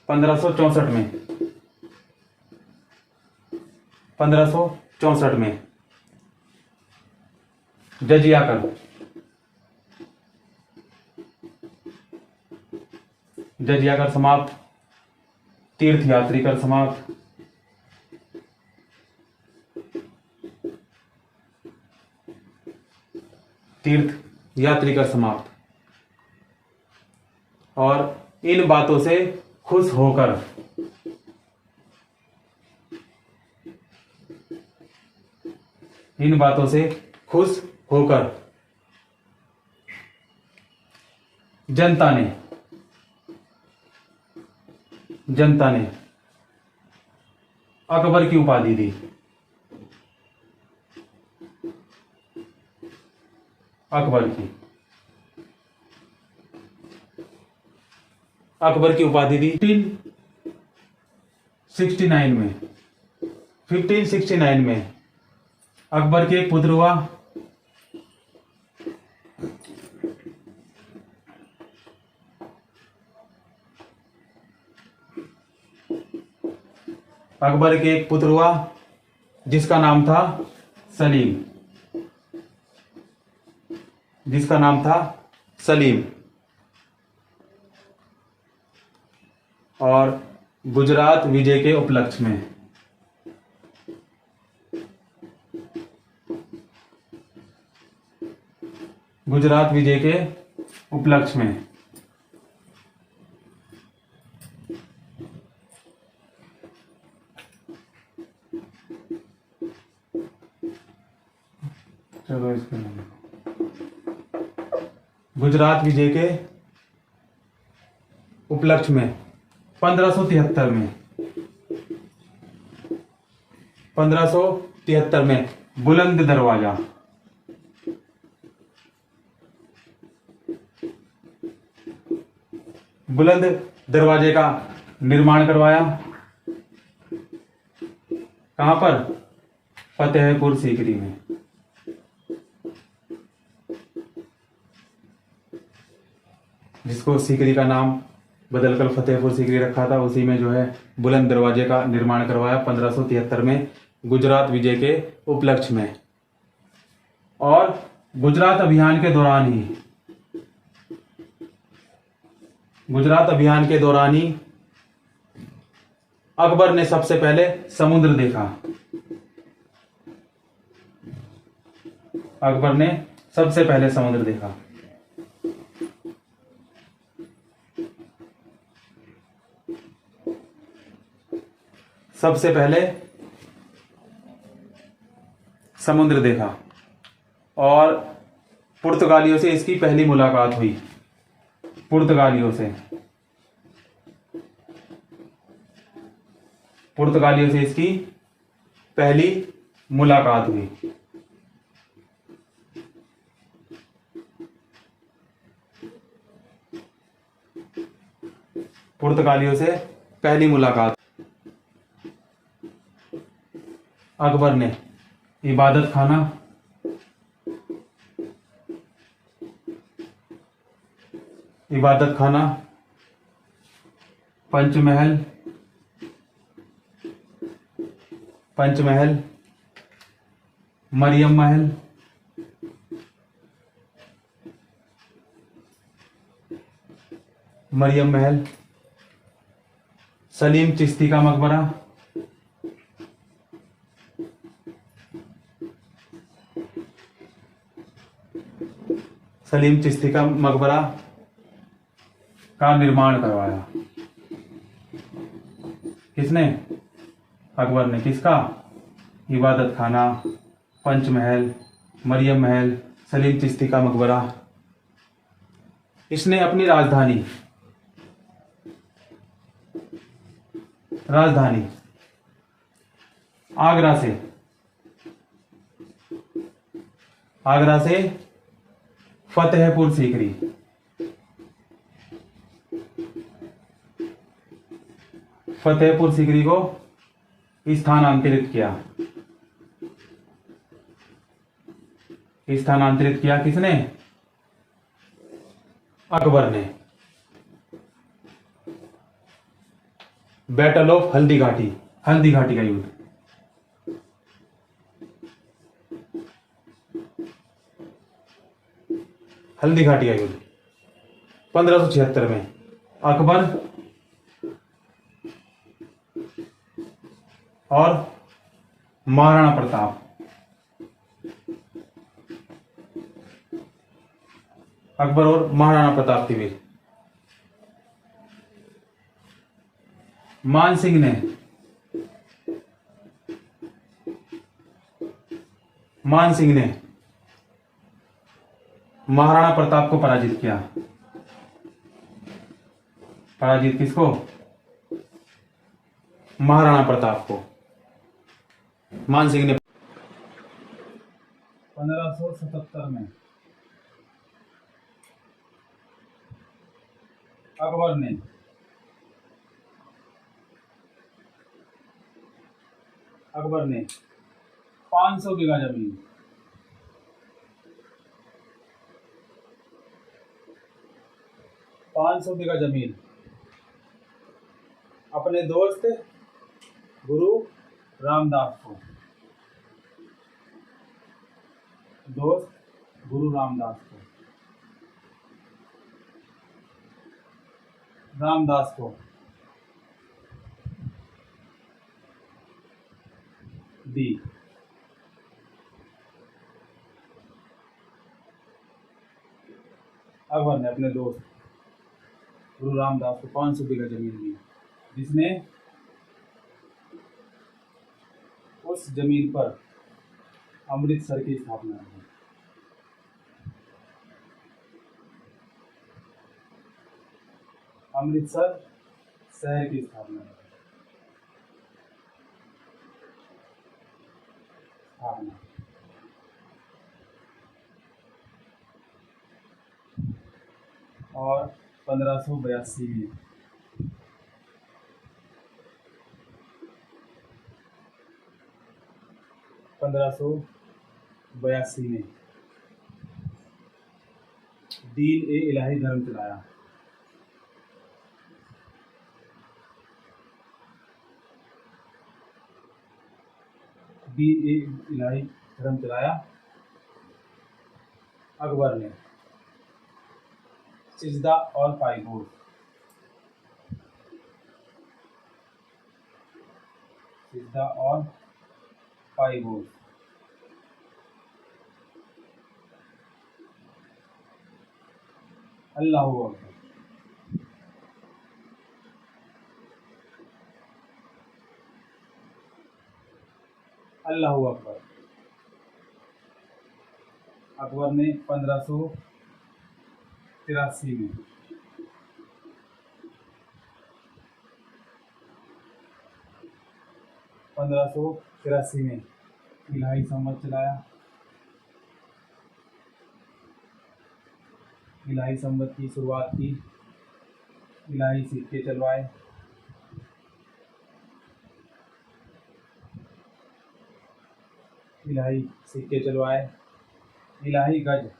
1564 में जजिया कर समाप्त। तीर्थ यात्री कर समाप्त। और इन बातों से खुश होकर जनता ने अकबर की उपाधि दी। अकबर की उपाधि दी 1569 में अकबर के एक पुत्र हुआ जिसका नाम था सलीम। और गुजरात विजय के उपलक्ष्य में गुजरात विजय के उपलक्ष्य में चलो इसके गुजरात विजय के उपलक्ष्य में 1573 में बुलंद दरवाजा बुलंद दरवाजे का निर्माण करवाया। कहां पर? फतेहपुर सीकरी में। जिसको सीकरी का नाम बदलकर फतेहपुर सीकरी रखा था, उसी में जो है बुलंद दरवाजे का निर्माण करवाया 1573 में गुजरात विजय के उपलक्ष्य में। और गुजरात अभियान के दौरान ही अकबर ने सबसे पहले समुद्र देखा। अकबर ने सबसे पहले समुद्र देखा। सबसे पहले समुद्र देखा और पुर्तगालियों से इसकी पहली मुलाकात हुई। पुर्तगालियों से इसकी पहली मुलाकात हुई। पुर्तगालियों से पहली मुलाकात। अकबर ने इबादत खाना, पंचमहल, मरियम महल, सलीम चिश्ती का मकबरा, का निर्माण करवाया। किसने? अकबर ने। किसका? इबादत खाना, पंचमहल, मरियम महल, सलीम चिश्ती का मकबरा। इसने अपनी राजधानी आगरा से फतेहपुर सीकरी को स्थानांतरित किया। किसने? अकबर ने। बैटल ऑफ हल्दी घाटी का युद्ध। हल्दी घाटी का युद्ध 1576 में अकबर और महाराणा प्रताप के बीच। मान सिंह ने महाराणा प्रताप को पराजित किया। पराजित किसको? महाराणा प्रताप को। मान सिंह ने 1577 में अकबर ने 500 बीघा जमीन 500 बीघा जमीन अपने दोस्त गुरु रामदास को दी। अकबर ने अपने दोस्त गुरु रामदास को 500 बीघा जमीन दी, जिसने उस जमीन पर अमृतसर की स्थापना की। अमृतसर शहर की स्थापना की। और 1582 में 1582 में दीन ए इलाही धर्म चलाया। दीन ए इलाही धर्म चलाया अकबर ने सिजदा और पायगोश, सिजदा और पायगोश अल्लाहू अकबर। अल्लाहू अकबर। अकबर ने 1583 में 1583 में इलाही संवत चलाया। इलाही संवत की शुरुआत की, इलाही सिक्के चलवाए, इलाही सिक्के चलवाए, इलाही गज,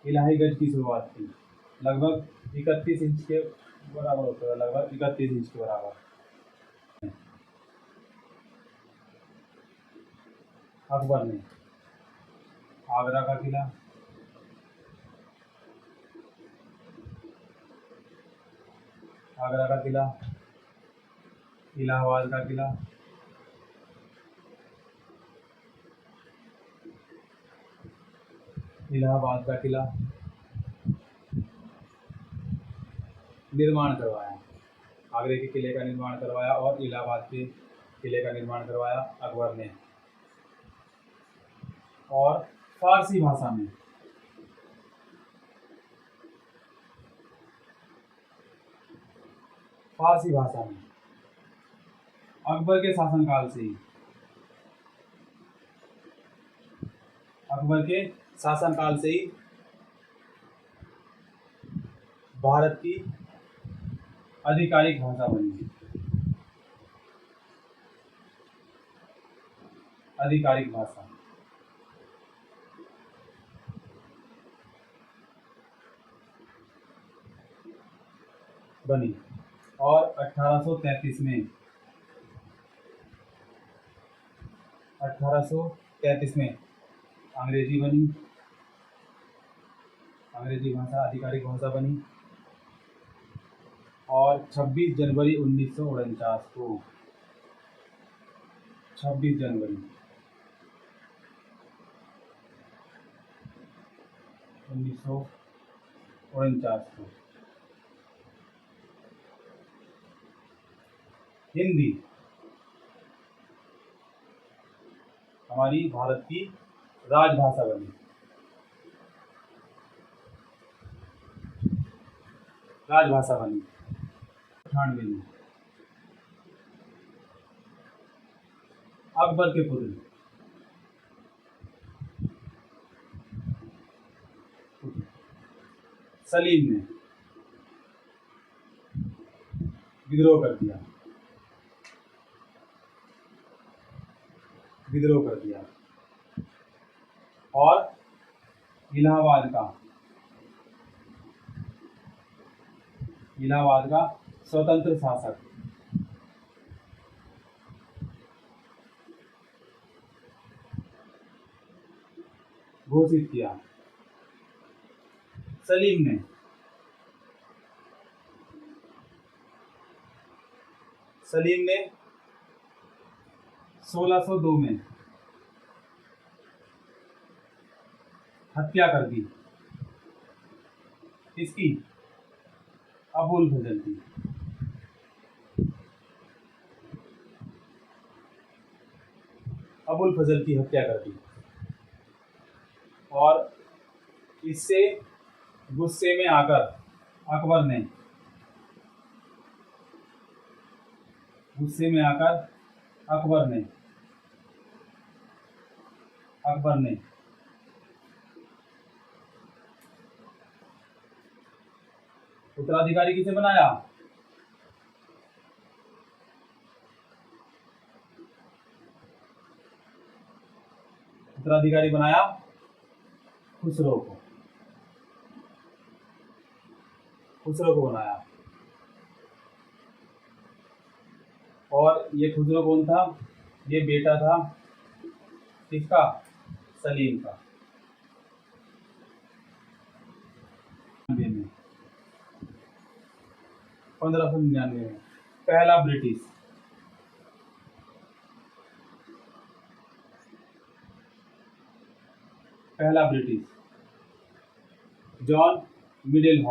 इलाही गज की शुरुआत की। लगभग 31 इंच के बराबर होता है, लगभग 31 इंच के बराबर। अकबर ने आगरा का किला, आगरा का किला, इलाहाबाद का किला, इलाहाबाद का किला निर्माण करवाया। आगरे के किले का निर्माण करवाया और इलाहाबाद के किले का निर्माण करवाया अकबर ने। और फारसी भाषा में अकबर के शासनकाल से ही, अकबर के शासनकाल से ही भारत की आधिकारिक भाषा बनी। आधिकारिक भाषा बनी। और 1833 में अंग्रेजी बनी, अंग्रेजी भाषा आधिकारिक भाषा बनी। और 26 जनवरी 1949 को, 26 जनवरी 1949 को हिंदी हमारी भारत की राजभाषा बनी। राजभाषा बनी 98 में। अकबर के पुत्र सलीम ने विद्रोह कर दिया, विद्रोह कर दिया और इलाहाबाद का स्वतंत्र शासक घोषित किया। सलीम ने 1602 में हत्या कर दी। किसकी? अबुल फजल की। अबुल फजल की हत्या कर दी और इससे गुस्से में आकर अकबर ने उत्तराधिकारी किसे बनाया? उत्तराधिकारी बनाया खुसरो को। खुसरो को बनाया। और ये खुसरो कौन था? ये बेटा था किसका? सलीम का। 1599 में पहला British John middle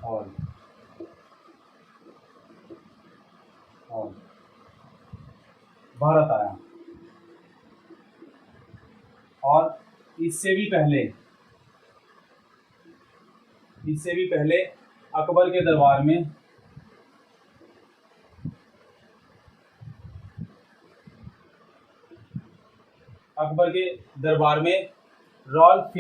hall. Bharat आया और इससे भी पहले अकबर के दरबार में रॉल्फ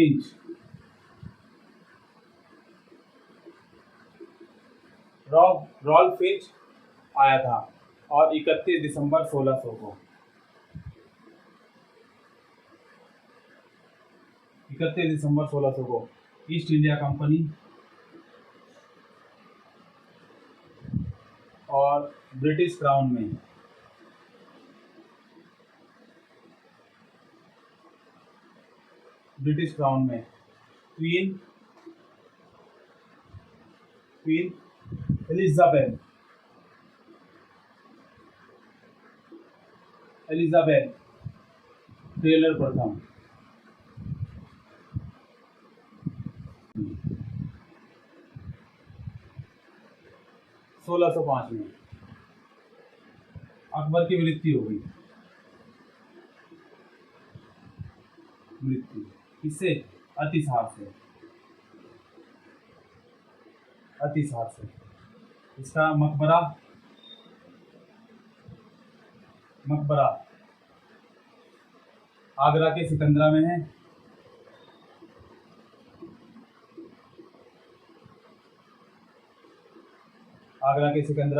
फिंच आया था और 31 दिसंबर 1600 को 31 दिसंबर 1600 को ईस्ट इंडिया कंपनी और ब्रिटिश क्राउन में क्वीन एलिजाबेथ टेलर प्रथम 1605 में अकबर की मृत्यु हो गई। किससे? अतिसार से। इसका मकबरा आगरा के सिकंदरा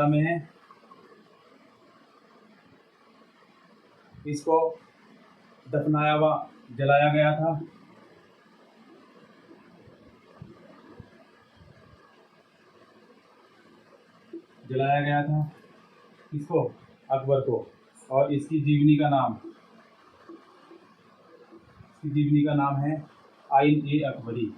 में है। इसको दफनाया व जलाया गया था। किसको? अकबर को। और इसकी जीवनी का नाम है आइन ए अकबरी।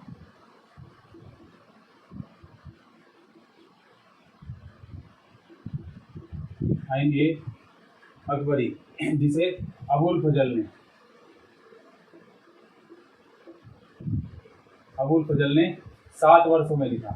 जिसे अबुल फजल ने 7 वर्षों में लिखा।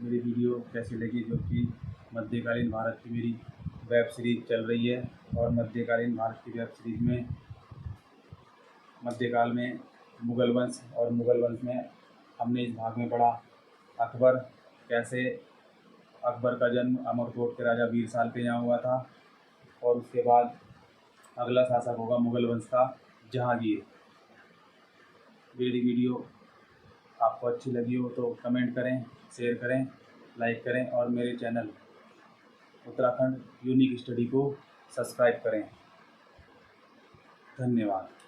मेरी वीडियो कैसी लगी? जो कि मध्यकालीन भारत की मेरी वेब सीरीज चल रही है और मध्यकालीन भारत की वेब सीरीज में मध्यकाल में मुगल वंश और मुगल वंश में हमने इस भाग में पढ़ा अकबर, कैसे अकबर का जन्म अमरकोट के राजा वीर साल के यहाँ हुआ था और उसके बाद अगला शासक होगा मुगल वंश का जहांगीर। मेरी वीडियो आपको अच्छी लगी हो तो कमेंट करें, शेयर करें, लाइक करें और मेरे चैनल उत्तराखंड यूनिक स्टडी को सब्सक्राइब करें। धन्यवाद।